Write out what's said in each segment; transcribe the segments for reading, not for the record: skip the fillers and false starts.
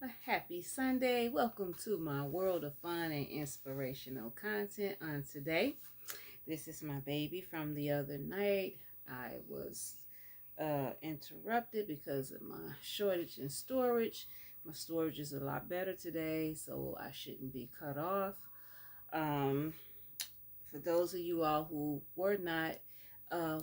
A happy Sunday. Welcome to my world of fun and inspirational content on today. This is my baby from the other night. I was interrupted because of my shortage in storage. My storage is a lot better today, so I shouldn't be cut off. Um, for those of you all who were not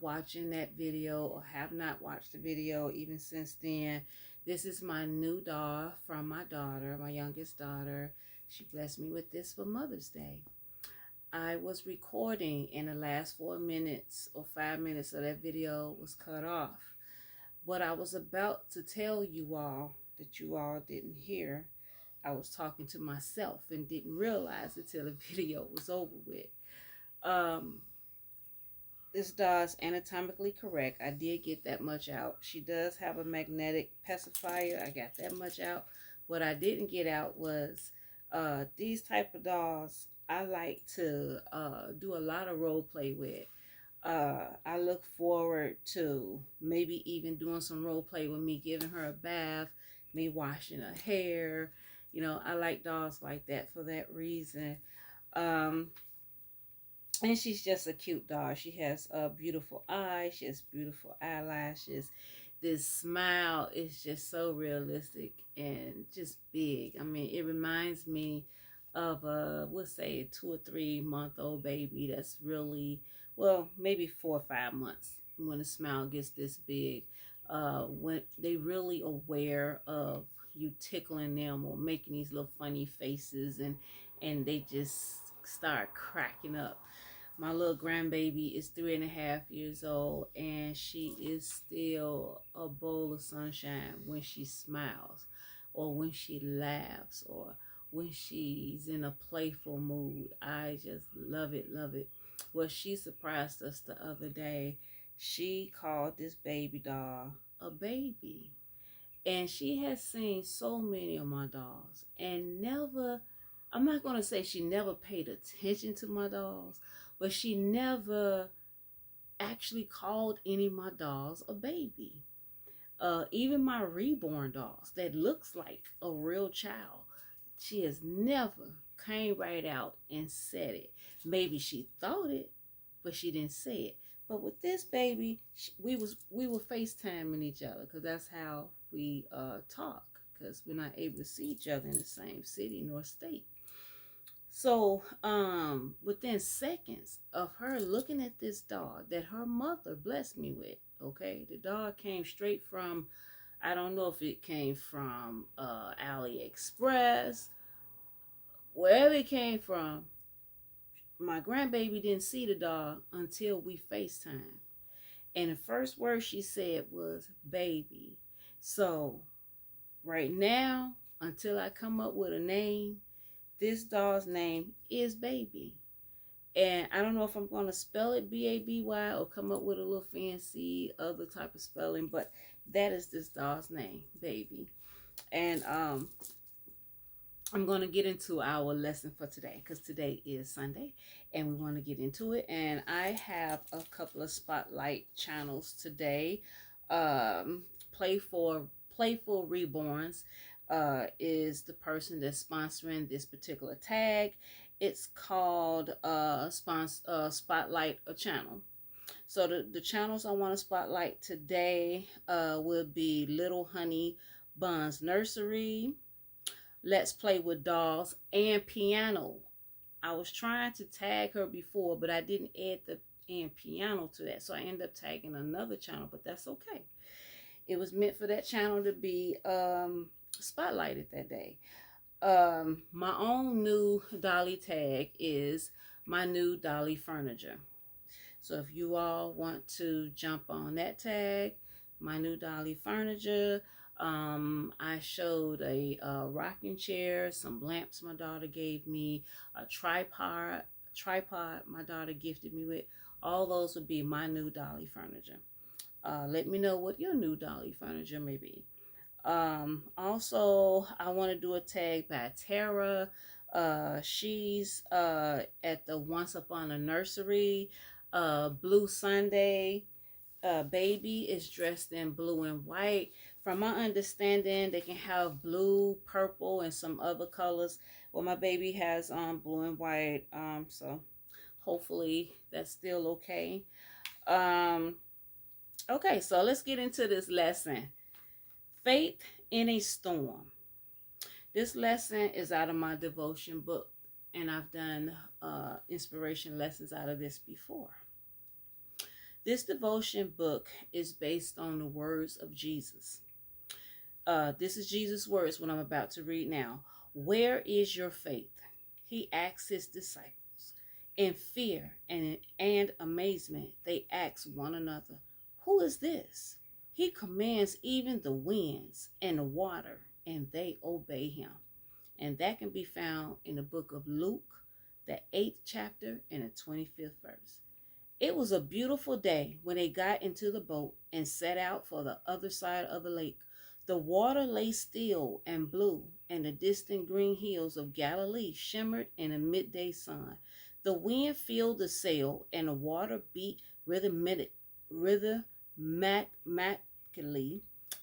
watching that video or have not watched the video even since then, this is my new doll from my daughter, my youngest daughter. She blessed me with this for Mother's Day. I was recording and the last 4 minutes or 5 minutes of that video was cut off. What I was about to tell you all that you all didn't hear, I was talking to myself and didn't realize until the video was over with. Um, this does anatomically correct. I did get that much out. She does have a magnetic pacifier. I got that much out. What I didn't get out was these type of dolls I like to do a lot of role play with. I look forward to maybe even doing some role play with me giving her a bath, me washing her hair. You know, I like dolls like that for that reason. Um, and she's just a cute doll. She has beautiful eyes. She has beautiful eyelashes. This smile is just so realistic and just big. I mean, it reminds me of we'll say a 2 or 3 month old baby that's really, well, maybe 4 or 5 months when the smile gets this big. When they really aware of you tickling them or making these little funny faces, and they just start cracking up. My little grandbaby is 3.5 years old, and she is still a bowl of sunshine when she smiles, or when she laughs, or when she's in a playful mood. I just love it, love it. Well, she surprised us the other day. She called this baby doll a baby. And she has seen so many of my dolls and never, I'm not going to say she never paid attention to my dolls, but she never actually called any of my dolls a baby. Even my reborn dolls that looks like a real child, she has never came right out and said it. Maybe she thought it, but she didn't say it. But with this baby, we were FaceTiming each other because that's how we talk, because we're not able to see each other in the same city nor state. So, within seconds of her looking at this dog that her mother blessed me with, okay, the dog came straight from, I don't know if it came from AliExpress, wherever it came from. My grandbaby didn't see the dog until we FaceTime. And the first word she said was baby. So, right now, until I come up with a name, this dog's name is Baby. And I don't know if I'm going to spell it Baby or come up with a little fancy other type of spelling, but that is this dog's name, Baby. And I'm going to get into our lesson for today because today is Sunday and we want to get into it. And I have a couple of spotlight channels today. Um, Playful Reborns is the person that's sponsoring this particular tag. It's called Spotlight a Channel. So the channels I want to spotlight today will be Little Honey Buns Nursery, Let's Play with Dolls, and Piano. I was trying to tag her before, but I didn't add the and piano to that. So I ended up tagging another channel, but that's okay. It was meant for that channel to be spotlighted that day. My own new Dolly tag is my new Dolly furniture. So if you all want to jump on that tag, my new Dolly furniture, I showed a rocking chair, some lamps my daughter gave me, a tripod my daughter gifted me with. All those would be my new Dolly furniture. Let me know what your new Dolly furniture may be. Also, I want to do a tag by Tara. She's at the Once Upon a Nursery, Blue Sunday. baby is dressed in blue and white. From my understanding, they can have blue, purple, and some other colors. Well, my baby has blue and white, so hopefully that's still okay. Um, okay, so let's get into this lesson. Faith in a storm. This lesson is out of my devotion book, and I've done inspiration lessons out of this before. This devotion book is based on the words of Jesus. This is Jesus' words, what I'm about to read now. Where is your faith? He asked his disciples. In fear and amazement, they asked one another, who is this? He commands even the winds and the water, and they obey him. And that can be found in the book of Luke, the 8th chapter and the 25th verse. It was a beautiful day when they got into the boat and set out for the other side of the lake. The water lay still and blue, and the distant green hills of Galilee shimmered in the midday sun. The wind filled the sail, and the water beat rhythmically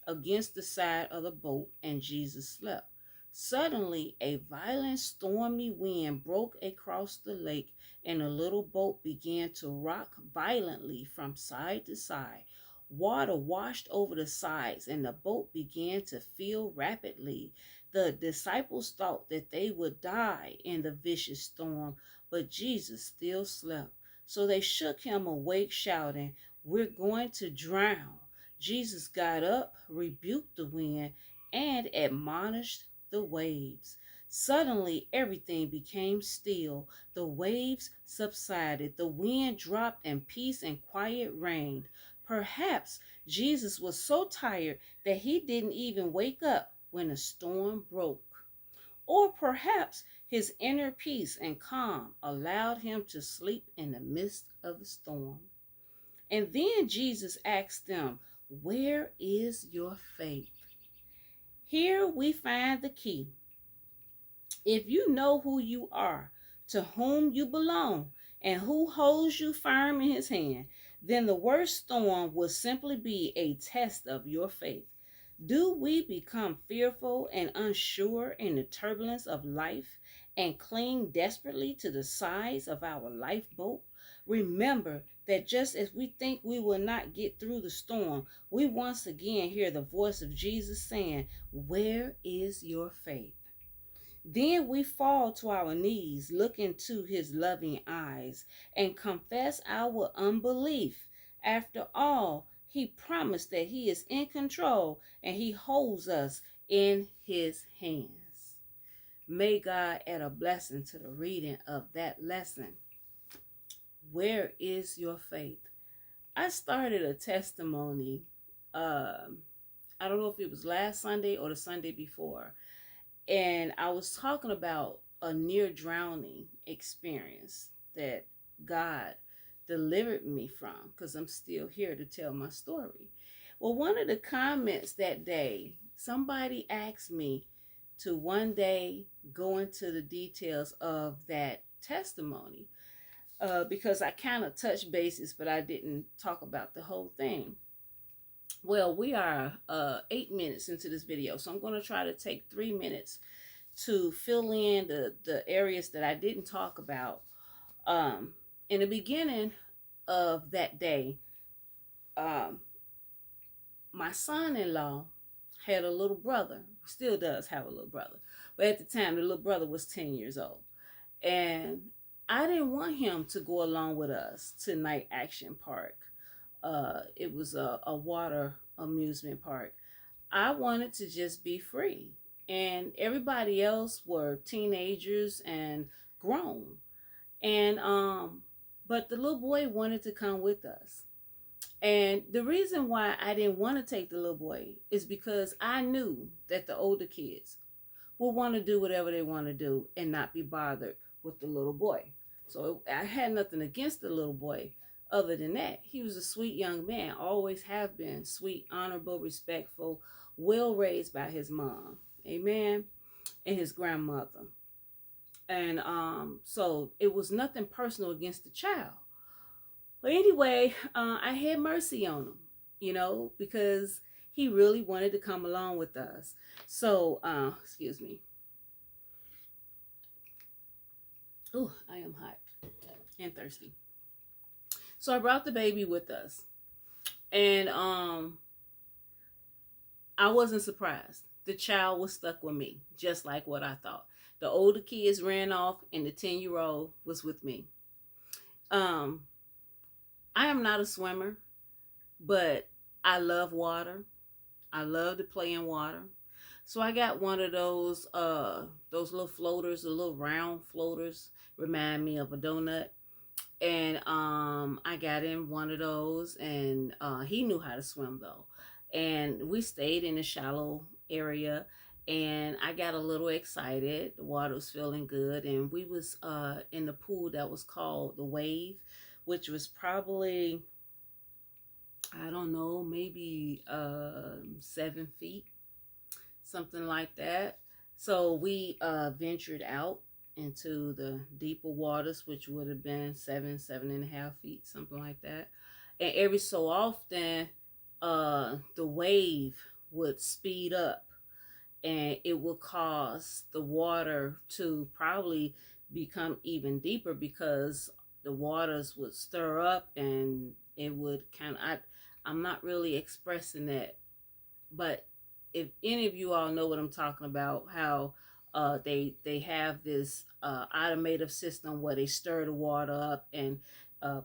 against the side of the boat, and Jesus slept. Suddenly, a violent stormy wind broke across the lake, and the little boat began to rock violently from side to side. Water washed over the sides, and the boat began to fill rapidly. The disciples thought that they would die in the vicious storm, but Jesus still slept. So they shook him awake, shouting, "We're going to drown." Jesus got up, rebuked the wind, and admonished the waves. Suddenly, everything became still. The waves subsided. The wind dropped, and peace and quiet reigned. Perhaps Jesus was so tired that he didn't even wake up when the storm broke. Or perhaps his inner peace and calm allowed him to sleep in the midst of the storm. And then Jesus asked them, where is your faith? Here we find the key. If you know who you are, to whom you belong, and who holds you firm in his hand, then the worst storm will simply be a test of your faith. Do we become fearful and unsure in the turbulence of life and cling desperately to the sides of our lifeboat? Remember that just as we think we will not get through the storm, we once again hear the voice of Jesus saying, where is your faith? Then we fall to our knees, look into his loving eyes, and confess our unbelief. After all, he promised that he is in control and he holds us in his hands. May God add a blessing to the reading of that lesson. Where is your faith? I started a testimony. I don't know if it was last Sunday or the Sunday before. And I was talking about a near drowning experience that God delivered me from, because I'm still here to tell my story. Well, one of the comments that day, somebody asked me to one day go into the details of that testimony, because I kind of touched bases, but I didn't talk about the whole thing. Well, we are 8 minutes into this video, so I'm going to try to take 3 minutes to fill in the areas that I didn't talk about. In the beginning of that day, my son-in-law had a little brother, still does have a little brother, but at the time the little brother was 10 years old, and I didn't want him to go along with us to Night Action Park. It was a water amusement park. I wanted to just be free, and everybody else were teenagers and grown, and but the little boy wanted to come with us. And the reason why I didn't want to take the little boy is because I knew that the older kids will want to do whatever they want to do and not be bothered with the little boy. So I had nothing against the little boy. Other than that, he was a sweet young man, always have been sweet, honorable, respectful, well raised by his mom, amen, and his grandmother. And so it was nothing personal against the child. Well, anyway, I had mercy on him, because he really wanted to come along with us. So, excuse me. Oh, I am hot and thirsty. So I brought the baby with us, and I wasn't surprised. The child was stuck with me, just like what I thought. The older kids ran off, and the 10-year-old was with me. Um, I am not a swimmer, but I love water. I love to play in water. So I got one of those little floaters, the little round floaters, remind me of a donut. And I got in one of those, and he knew how to swim though. And we stayed in a shallow area, and I got a little excited. The water was feeling good, and we was in the pool that was called the Wave, which was probably, I don't know, maybe 7 feet, something like that. So we ventured out into the deeper waters, which would have been 7.5 feet, something like that. And every so often, the wave would speed up, and it would cause the water to probably become even deeper because the waters would stir up, and it would kind of, I'm not really expressing that, but if any of you all know what I'm talking about, how they have this automated system where they stir the water up, and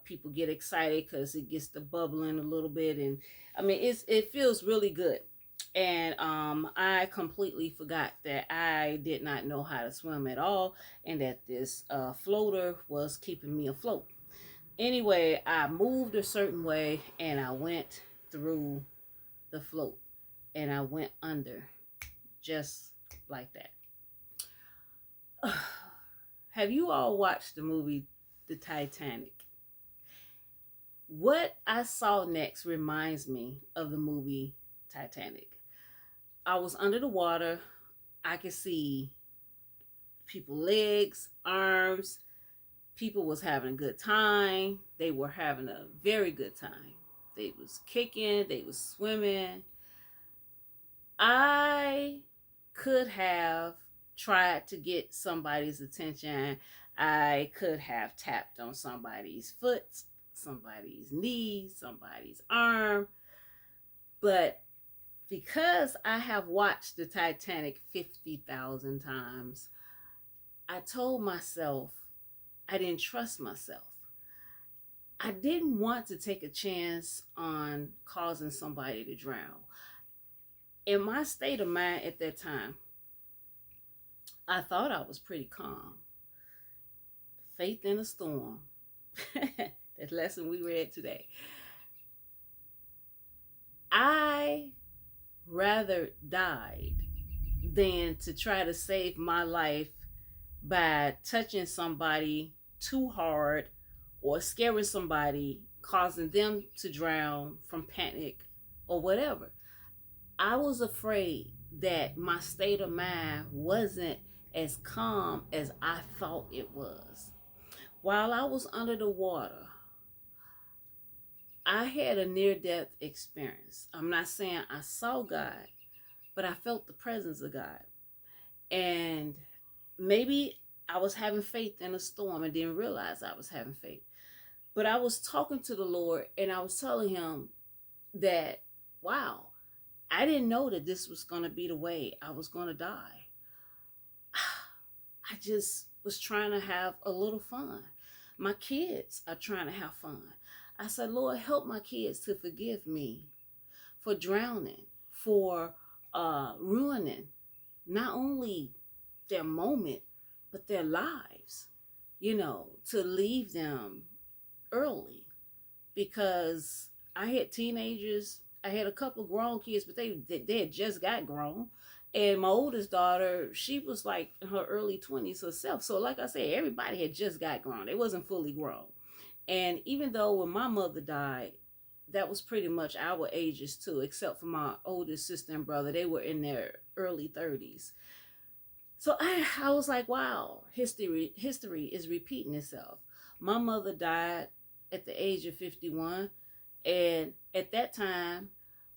people get excited because it gets to bubbling a little bit, and I mean it feels really good. And I completely forgot that I did not know how to swim at all, and that this floater was keeping me afloat. Anyway, I moved a certain way, and I went through the float, and I went under just like that. Have you all watched the movie The Titanic? What I saw next reminds me of the movie Titanic. I was under the water. I could see people's legs, arms. People was having a good time. They were having a very good time. They was kicking, they was swimming. I could have tried to get somebody's attention. I could have tapped on somebody's foot, somebody's knee, somebody's arm. But because I have watched the Titanic 50,000 times, I told myself I didn't trust myself. I didn't want to take a chance on causing somebody to drown. In my state of mind at that time, I thought I was pretty calm. Faith in a storm. That lesson we read today. I rather died than to try to save my life by touching somebody too hard or scaring somebody, causing them to drown from panic or whatever. I was afraid that my state of mind wasn't as calm as I thought it was. While I was under the water, I had a near death experience. I'm not saying I saw God, but I felt the presence of God. And maybe I was having faith in a storm and didn't realize I was having faith. But I was talking to the Lord, and I was telling him that, wow, I didn't know that this was going to be the way I was going to die. I just was trying to have a little fun. My kids are trying to have fun. I said, Lord, help my kids to forgive me for drowning, for ruining not only their moment, but their lives, to leave them early. Because I had teenagers, I had a couple of grown kids, but they had just got grown. And my oldest daughter, she was like in her early 20s herself. So like I said, everybody had just got grown. They wasn't fully grown. And even though when my mother died, that was pretty much our ages too, except for my oldest sister and brother. They were in their early 30s. So I was like, wow, history is repeating itself. My mother died at the age of 51. And at that time,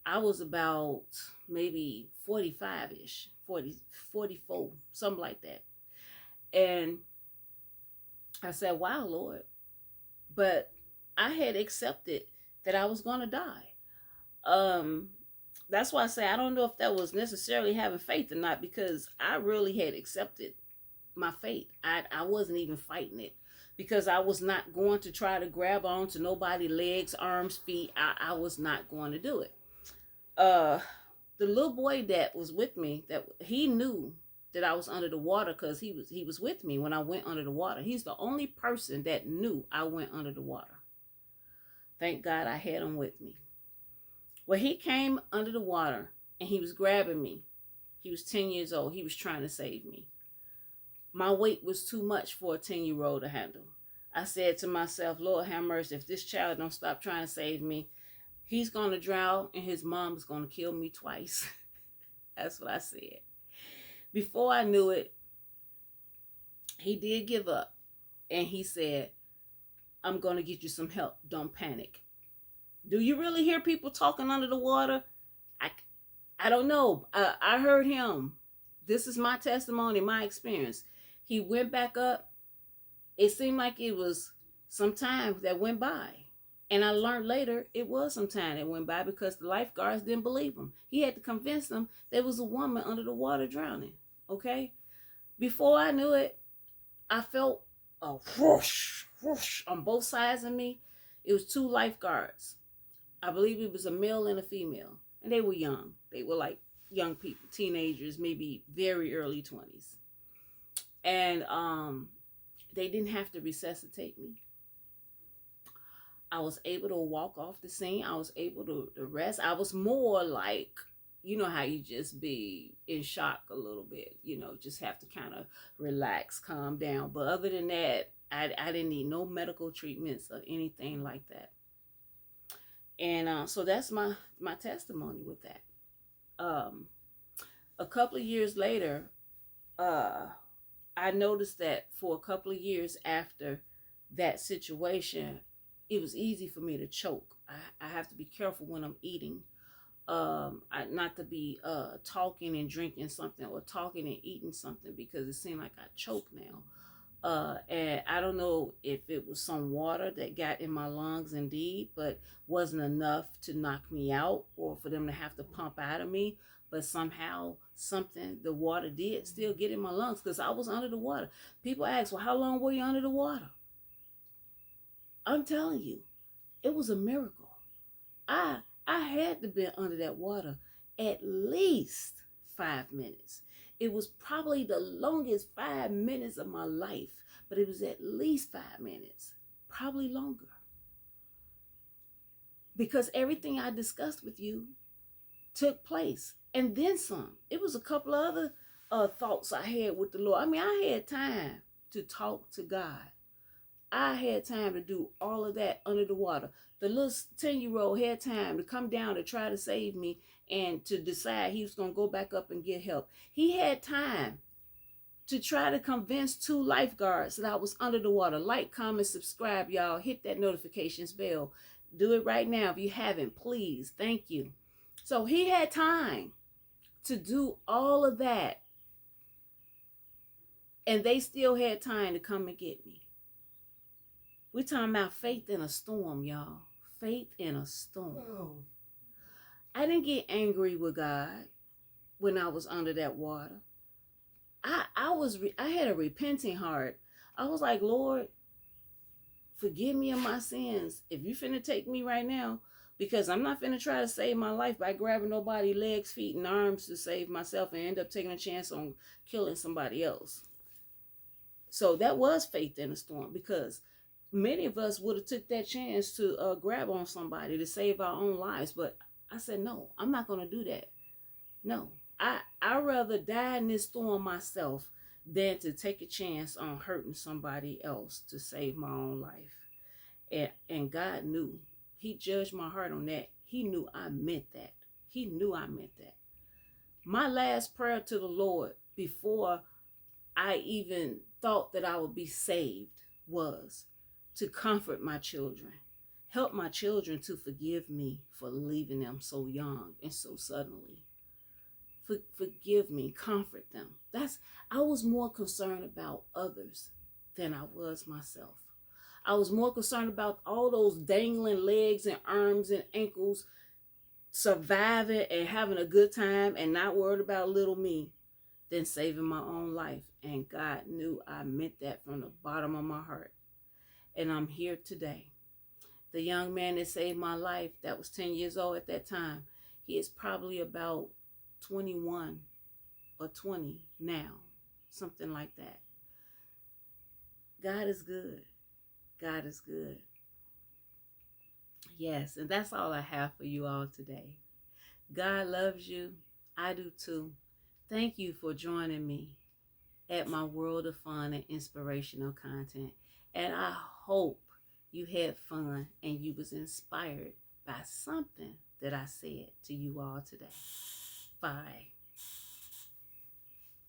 I was about maybe 45-ish, 40, 44, something like that. And I said, wow, Lord. But I had accepted that I was going to die. Um, that's why I say I don't know if that was necessarily having faith or not, because I really had accepted my fate. I wasn't even fighting it, because I was not going to try to grab on to nobody's legs, arms, feet. I was not going to do it. The little boy that was with me, that he knew that I was under the water, because he was with me when I went under the water. He's the only person that knew I went under the water. Thank God I had him with me. Well, he came under the water and he was grabbing me. He was 10 years old. He was trying to save me. My weight was too much for a 10-year-old to handle. I said to myself, Lord have mercy, if this child don't stop trying to save me, he's going to drown and his mom is going to kill me twice. That's what I said. Before I knew it, he did give up. And he said, I'm going to get you some help. Don't panic. Do you really hear people talking under the water? I don't know. I heard him. This is my testimony, my experience. He went back up. It seemed like it was some time that went by. And I learned later it was some time that went by, because the lifeguards didn't believe him. He had to convince them there was a woman under the water drowning. Okay? Before I knew it, I felt a whoosh, whoosh on both sides of me. It was two lifeguards. I believe it was a male and a female. And they were young. They were like young people, teenagers, maybe very early 20s. And they didn't have to resuscitate me. I was able to walk off the scene. I was able to rest. I was more like, you know how you just be in shock a little bit, just have to kind of relax, calm down. But other than that, I didn't need no medical treatments or anything like that. And so that's my testimony with that. A couple of years later, I noticed that for a couple of years after that situation, it was easy for me to choke. I have to be careful when I'm eating. Not to be talking and drinking something, or talking and eating something, because it seemed like I choke now. And I don't know if it was some water that got in my lungs indeed, but wasn't enough to knock me out or for them to have to pump out of me. But somehow the water did still get in my lungs, because I was under the water. People ask, well, how long were you under the water? I'm telling you, it was a miracle. I had to be under that water at least 5 minutes. It was probably the longest 5 minutes of my life, but it was at least 5 minutes, probably longer. Because everything I discussed with you took place, and then some. It was a couple of other thoughts I had with the Lord. I mean, I had time to talk to God. I had time to do all of that under the water. The little 10-year-old had time to come down to try to save me and to decide he was going to go back up and get help. He had time to try to convince 2 lifeguards that I was under the water. Like, comment, subscribe, y'all. Hit that notifications bell. Do it right now if you haven't, please. Thank you. So he had time to do all of that. And they still had time to come and get me. We're talking about faith in a storm, y'all. Faith in a storm. Whoa. I didn't get angry with God when I was under that water. I had a repenting heart. I was like, Lord, forgive me of my sins. If you finna take me right now, because I'm not finna try to save my life by grabbing nobody's legs, feet, and arms to save myself and end up taking a chance on killing somebody else. So that was faith in a storm, because many of us would have took that chance to grab on somebody to save our own lives. But I said, no, I'm not going to do that. No, I'd rather die in this storm myself than to take a chance on hurting somebody else to save my own life. And God knew. He judged my heart on that. He knew I meant that. He knew I meant that. My last prayer to the Lord before I even thought that I would be saved was to comfort my children. Help my children to forgive me for leaving them so young and so suddenly. Forgive me, comfort them. I was more concerned about others than I was myself. I was more concerned about all those dangling legs and arms and ankles surviving and having a good time and not worried about little me than saving my own life. And God knew I meant that from the bottom of my heart. And I'm here today. The young man that saved my life, that was 10 years old at that time, he is probably about 21 or 20 now, something like that. God is good. God is good. Yes, and that's all I have for you all today. God loves you. I do too. Thank you for joining me at my world of fun and inspirational content. And I hope you had fun and you was inspired by something that I said to you all today. Bye.